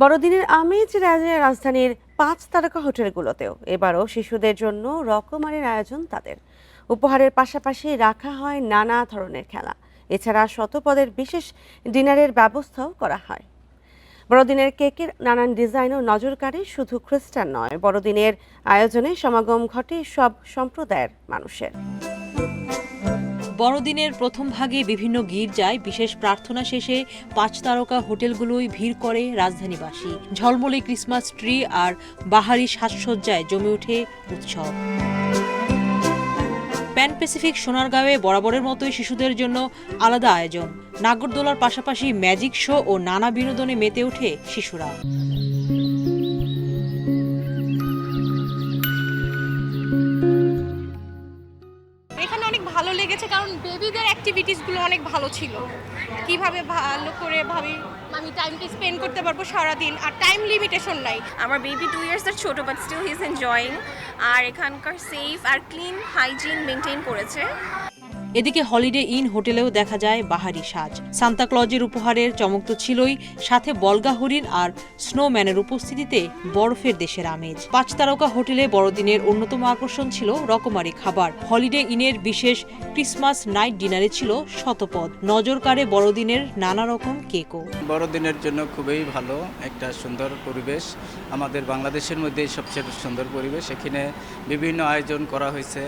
বড়দিনের আমেজ রাজধানীর 5 তারকা হোটেলগুলোতেও এবারও শিশুদের জন্য রকমারির আয়োজন তাদের। উপহারের পাশাপাশি রাখা হয় নানা ধরনের খেলা। এছাড়া শতপদের বিশেষ ডিনারের ব্যবস্থাও করা হয়। বড়দিনের কেকের নানান ডিজাইনও নজর কাড়ে শুধু খ্রিস্টান নয়, বড়দিনের আয়োজনে সমাগম ঘটে সব সম্প্রদায়ের মানুষের। বড়দিনের প্রথম ভাগে বিভিন্ন গির্জায় বিশেষ প্রার্থনা শেষে 5 তারকা হোটেলগুলোই ভিড় করে রাজধানীবাসী। ঝলমলে ক্রিসমাস ট্রি আর বাহারি সাজসজ্জায় জমে ওঠে উৎসব। প্যান প্যাসিফিক সোনারগাঁওয়ে বরাবরের মতোই শিশুদের জন্য আলাদা আয়োজন। নাগরদোলার পাশাপাশি ম্যাজিক শো ও নানা বিনোদনে মেতে ওঠে শিশুরা। এখানে অনেক ভালো লেগেছে, কারণ বেবিদের অ্যাক্টিভিটিসগুলো অনেক ভালো ছিল। কিভাবে ভালো করে আমি টাইমটা স্পেন্ড করতে পারবো সারাদিন, আর টাইম লিমিটেশন নাই। আমার বেবি 2 ইয়ার্স এর ছোট, but still he is enjoying. আর এখানকার সেফ আর ক্লিন হাইজিন মেনটেন করেছে। এদিকে হলিডে ইন হোটেলেও দেখা যায় বাহারি সাজ। সান্তা ক্লজের উপহারের চমক তো ছিলই, সাথে বলগা হরিণ আর স্নোম্যানের উপস্থিতিতে বরফের দেশের আমেজ। 5 তারকা হোটেলে বড়দিনের অন্যতম আকর্ষণ ছিল রকমারি খাবার। হলিডে ইনের বিশেষ ক্রিসমাস নাইট ডিনারে ছিল শতপদ। নজর কাড়ে বড়দিনের নানা রকম কেকও। বড়দিনের জন্য খুবই ভালো একটা সুন্দর পরিবেশ। আমাদের বাংলাদেশের মধ্যে সবচেয়ে সুন্দর পরিবেশ। এখানে বিভিন্ন আয়োজন করা হয়েছে।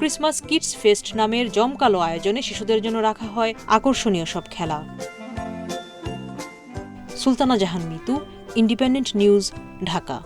ক্রিসমাস কিডস ফেস্ট নামের জমকালো আয়োজনে শিশুদের জন্য রাখা হয় আকর্ষণীয় সব খেলা। সুলতানা জাহান মিতু, ইন্ডিপেন্ডেন্ট নিউজ, ঢাকা।